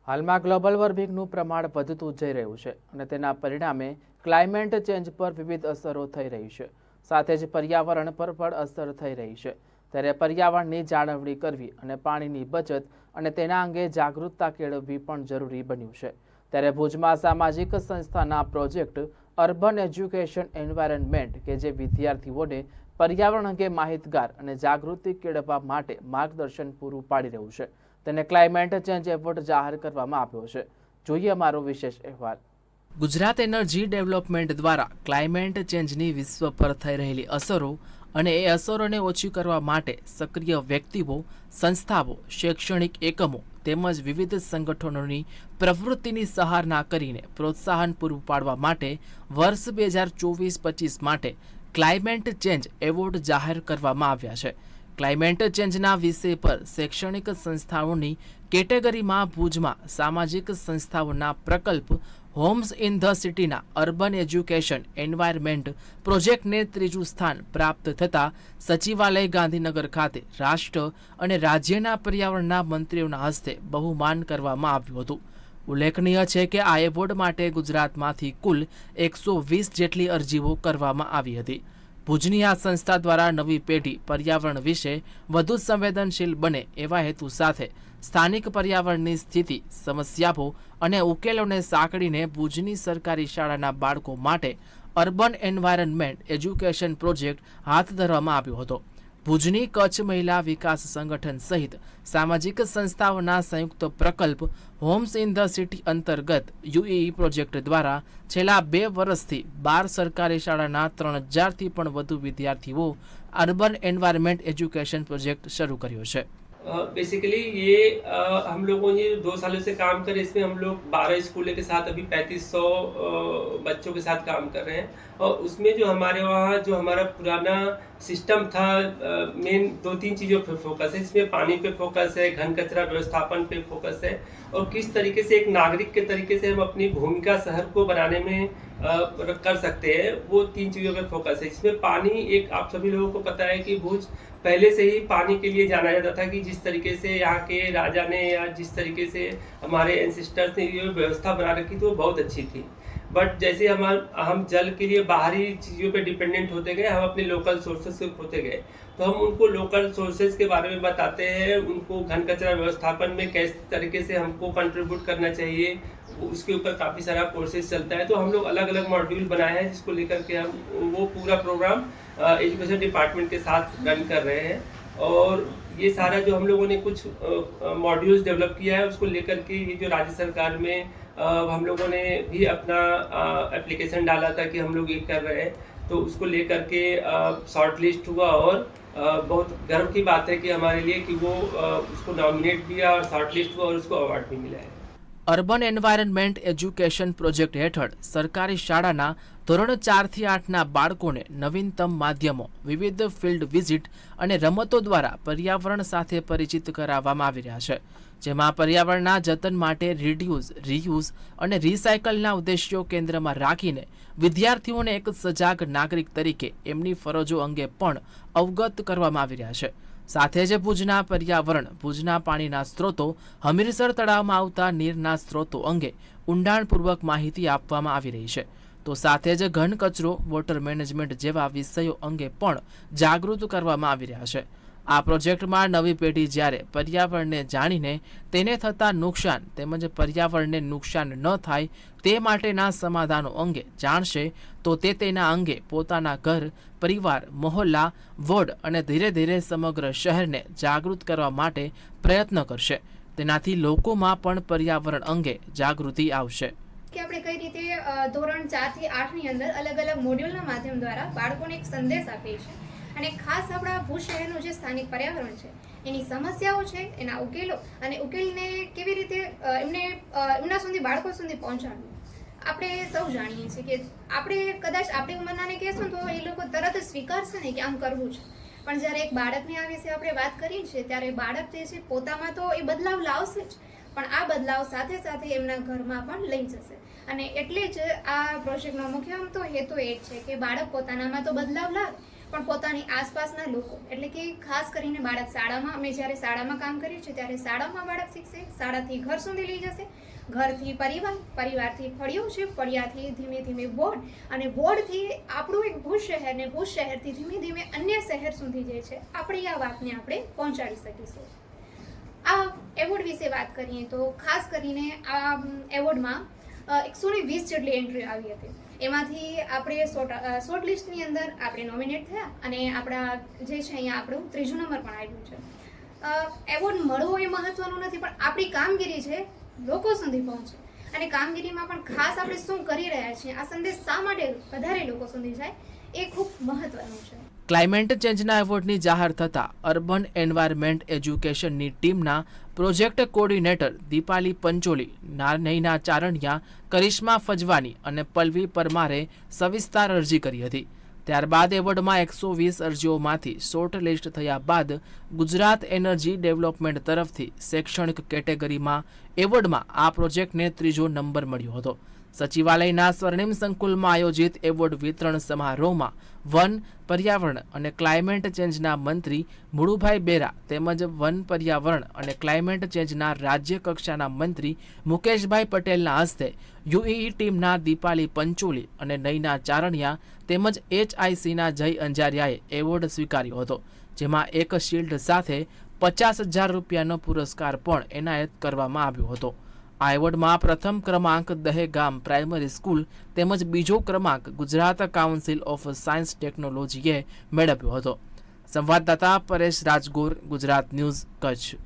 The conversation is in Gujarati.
હાલમાં ગ્લોબલ વોર્મિંગનું પ્રમાણ વધતું જઈ રહ્યું છે અને તેના પરિણામે ક્લાઇમેટ ચેન્જ પર વિવિધ અસરો થઈ રહી છે. સાથે જ પર્યાવરણ પર પણ અસર થઈ રહી છે. ત્યારે પર્યાવરણની જાળવણી કરવી અને પાણીની બચત અને તેના અંગે જાગૃતતા કેળવવી પણ જરૂરી બન્યું છે. ત્યારે ભુજમાં સામાજિક સંસ્થાના પ્રોજેક્ટ અર્બન એજ્યુકેશન એન્વાયરમેન્ટ કે જે વિદ્યાર્થીઓને પર્યાવરણ અંગે માહિતગાર અને જાગૃતિ કેળવવા માટે માર્ગદર્શન પૂરું પાડી રહ્યું છે. તેને ક્લાઇમેટ ચેન્જ એવોર્ડ જાહેર કરવામાં આવ્યો છે. જોઈએ અમારો વિશેષ અહેવાલ. ગુજરાત એનર્જી ડેવલપમેન્ટ દ્વારા ક્લાઇમેટ ચેન્જની વિશ્વ પર થઈ રહેલી અસરો અને એ અસરોને ઓછી કરવા માટે સક્રિય વ્યક્તિઓ, સંસ્થાઓ, શૈક્ષણિક એકમો તેમજ વિવિધ સંગઠનોની પ્રવૃત્તિની સહારણા કરીને પ્રોત્સાહન પૂરું પાડવા માટે વર્ષ 2024-25 માટે ક્લાઇમેટ ચેન્જ એવોર્ડ જાહેર કરવામાં આવ્યા છે. ક્લાઇમેટ ચેન્જના વિષય પર શૈક્ષણિક સંસ્થાઓની કેટેગરીમાં ભુજમાં સામાજિક સંસ્થાઓના પ્રકલ્પ હોમ્સ ઇન ધ સિટીના અર્બન એજ્યુકેશન એન્વાયરમેન્ટ પ્રોજેક્ટને 3જું સ્થાન પ્રાપ્ત થતાં સચિવાલય ગાંધીનગર ખાતે રાષ્ટ્ર અને રાજ્યના પર્યાવરણના મંત્રીઓના હસ્તે બહુમાન કરવામાં આવ્યું હતું. ઉલ્લેખનીય છે કે આ એવોર્ડ માટે ગુજરાતમાંથી કુલ 120 જેટલી અરજીઓ કરવામાં આવી હતી. ભુજની આ સંસ્થા દ્વારા નવી પેઢી પર્યાવરણ વિશે વધુ સંવેદનશીલ બને એવા હેતુ સાથે સ્થાનિક પર્યાવરણની સ્થિતિ, સમસ્યાઓ અને ઉકેલોને સાંકળીને ભુજની સરકારી શાળાના બાળકો માટે અર્બન એન્વાયરમેન્ટ એજ્યુકેશન પ્રોજેક્ટ હાથ ધરવામાં આવ્યો હતો. ભુજની કચ્છ મહિલા વિકાસ સંગઠન સહિત સામાજિક સંસ્થાઓના સંયુક્ત પ્રકલ્પ હોમ્સ ઇન ધ સિટી અંતર્ગત યુએઈ પ્રોજેક્ટ દ્વારા છેલ્લા 2 વર્ષથી 12 સરકારી શાળાના 3000થી પણ વધુ વિદ્યાર્થીઓ અર્બન એન્વાયરમેન્ટ एजुकेशन प्रोजेक्ट शुरू કર્યો છે. बेसिकली ये हम लोगों ने 2 सालों से काम कर रहे हैं। इसमें हम लोग 12 स्कूलों के साथ अभी 3500 बच्चों के साथ काम कर रहे हैं। और उसमें जो हमारे वहाँ जो हमारा पुराना सिस्टम था, मेन 2-3 चीज़ों पे फोकस है। इसमें पानी पे फोकस है, घन कचरा व्यवस्थापन पे फोकस है और किस तरीके से एक नागरिक के तरीके से हम अपनी भूमिका शहर को बनाने में कर सकते हैं, वो 3 चीज़ों पे फोकस है। इसमें पानी, एक आप सभी लोगों को पता है कि भुज पहले से ही पानी के लिए जाना जाता था कि जिस तरीके से यहाँ के राजा ने या जिस तरीके से हमारे एंसेस्टर्स ने ये व्यवस्था बना रखी थी वो बहुत अच्छी थी। बट जैसे हम जल के लिए बाहरी चीज़ों पे डिपेंडेंट होते गए, हम अपने लोकल सोर्सेज से होते गए, तो हम उनको लोकल सोर्सेज के बारे में बताते हैं, उनको घन कचरा व्यवस्थापन में किस तरीके से हमको कंट्रीब्यूट करना चाहिए, उसके ऊपर काफ़ी सारा कोर्सेज चलता है। तो हम लोग अलग अलग मॉड्यूल बनाए हैं जिसको लेकर के हम वो पूरा प्रोग्राम एजुकेशन डिपार्टमेंट के साथ रन कर रहे हैं। और ये सारा जो हम लोगों ने कुछ मॉड्यूल्स डेवलप किया है उसको लेकर के ये जो राज्य सरकार में हम लोगों ने भी अपना एप्लीकेशन डाला था कि हम लोग ये कर रहे हैं, तो उसको लेकर के शॉर्ट लिस्ट हुआ और बहुत गर्व की बात है कि हमारे लिए कि वो उसको नॉमिनेट किया और शॉर्ट लिस्ट हुआ और उसको अवार्ड भी मिला है। અર્બન એન્વાયરમેન્ટ એજ્યુકેશન પ્રોજેક્ટ હેઠળ સરકારી શાળાના ધોરણ 4 થી 8ના બાળકોને નવીનતમ માધ્યમો, વિવિધ ફિલ્ડ વિઝિટ અને રમતો દ્વારા પર્યાવરણ સાથે પરિચિત કરાવવામાં આવી રહ્યા છે, જેમાં પર્યાવરણના જતન માટે રિડ્યુસ, રીયુઝ અને રિસાયકલના ઉદ્દેશ્યો કેન્દ્રમાં રાખીને વિદ્યાર્થીઓને એક સજાગ નાગરિક તરીકે એમની ફરજો અંગે પણ અવગત કરવામાં આવી રહ્યા છે. સાથે જ ભુજના પર્યાવરણ, ભુજના પાણીના સ્ત્રોતો, હમીરસર તળાવમાં આવતા નીરના સ્ત્રોતો અંગે ઊંડાણપૂર્વક માહિતી આપવામાં આવી રહી છે. તો સાથે જ ઘન કચરો, વોટર મેનેજમેન્ટ જેવા વિષયો અંગે પણ જાગૃત કરવામાં આવી રહ્યા છે. આ પ્રોજેક્ટમાં નવી પેઢી જ્યારે પર્યાવરણને જાણીને તેને થતા નુકસાન તેમજ પર્યાવરણને નુકસાન ન થાય તે માટેના સમાધાનો અંગે જાણશે, તો તે તેના અંગે પોતાના ઘર, પરિવાર, મહોલ્લા, વોર્ડ અને ધીરે ધીરે સમગ્ર શહેરને જાગૃત કરવા માટે પ્રયત્ન કરશે. તેનાથી લોકોમાં પણ પર્યાવરણ અંગે જાગૃતિ આવશે. કે આપણે કઈ રીતે ધોરણ 4 થી 8 ની અંદર અલગ અલગ મોડ્યુલના માધ્યમ દ્વારા બાળકોને એક સંદેશ આપીએ છીએ અને ખાસ આપણા ભુજ શહેરનું જે સ્થાનિક પર્યાવરણ છે, એની સમસ્યાઓ છે, એના ઉકેલો અને ઉકેલને કેવી રીતે એમના સુધી, બાળકો સુધી પહોંચાડવું. આપણે સૌ જાણીએ છીએ કે આપણે કદાચ આપણી ઉંમરનાને કહેશું તો એ લોકો તરત જ સ્વીકારશે ને કે આમ કરવું છે, પણ જ્યારે એક બાળકને આ વિશે આપણે વાત કરીએ છીએ ત્યારે બાળક જે છે પોતામાં તો એ બદલાવ લાવશે જ, પણ આ બદલાવ સાથે સાથે એમના ઘરમાં પણ લઈ જશે. અને એટલે જ આ પ્રોજેક્ટનો મુખ્ય તો હેતુ એ જ છે કે બાળક પોતાનામાં તો બદલાવ લાવે, પણ પોતાની આસપાસના લોકો, એટલે કે ખાસ કરીને બાળક શાળામાં, અમે જ્યારે શાળામાં કામ કરીએ છીએ ત્યારે શાળામાં બાળક શીખશે, શાળાથી ઘર સુધી લઈ જશે, ઘરથી પરિવાર, પરિવારથી ફળિયું છે, ફળિયાથી ધીમે ધીમે વોર્ડ, અને વોર્ડથી આપણું એક ભુજ શહેર, ને ભુજ શહેરથી ધીમે ધીમે અન્ય શહેર સુધી જે છે આપણી આ વાતને આપણે પહોંચાડી શકીશું. આ એવોર્ડ વિશે વાત કરીએ તો ખાસ કરીને આ એવોર્ડમાં 120 જેટલી એન્ટ્રી આવી હતી. એમાંથી આપણે શોર્ટ લિસ્ટની અંદર આપણે નોમિનેટ થયા અને આપણા જે છે અહીંયા આપણું 3જો નંબર પણ આવ્યું છે. એવોર્ડ મળવો એ મહત્વનું નથી, પણ આપણી કામગીરી છે લોકો સુધી પહોંચે, અને કામગીરીમાં પણ ખાસ આપણે શું કરી રહ્યા છીએ, આ સંદેશ શા માટે વધારે લોકો સુધી જાય એ ખૂબ મહત્વનું છે. ક્લાઇમેટ ચેન્જના એવોર્ડની જાહેર થતાં અર્બન એન્વાયરમેન્ટ એજ્યુકેશનની ટીમના પ્રોજેક્ટ કોર્ડિનેટર દીપાલી પંચોલી, નૈના ચારણિયા, કરિશ્મા ફજવાની અને પલ્લવી પરમારે સવિસ્તાર અરજી કરી હતી. ત્યારબાદ એવોર્ડમાં 120 અરજીઓમાંથી શોર્ટ લિસ્ટ થયા બાદ ગુજરાત એનર્જી ડેવલપમેન્ટ તરફથી શૈક્ષણિક કેટેગરીમાં એવોર્ડમાં આ પ્રોજેક્ટને 3જો નંબર મળ્યો હતો. સચિવાલયના સ્વર્ણિમ સંકુલમાં આયોજિત એવોર્ડ વિતરણ સમારોહમાં વન, પર્યાવરણ અને ક્લાઇમેટ ચેન્જના મંત્રી મુળુભાઈ બેરા તેમજ વન, પર્યાવરણ અને ક્લાઇમેટ ચેન્જના રાજ્ય કક્ષાના મંત્રી મુકેશભાઈ પટેલના હસ્તે યુઈઈ ટીમના દીપાલી પંચોલી અને નૈના ચારણિયા તેમજ HICના જય અંજારિયાએ એવોર્ડ સ્વીકાર્યો હતો, જેમાં એક શિલ્ડ સાથે 50,000 રૂપિયાનો પુરસ્કાર પણ એનાયત કરવામાં આવ્યો હતો. આ એવોર્ડમાં પ્રથમ ક્રમાંક દહેગામ પ્રાઇમરી સ્કૂલ તેમજ બીજો ક્રમાંક ગુજરાત કાઉન્સિલ ઓફ સાયન્સ ટેકનોલોજીએ મેળવ્યો હતો. સંવાદદાતા પરેશ રાજગોર, ગુજરાત ન્યૂઝ, કચ્છ.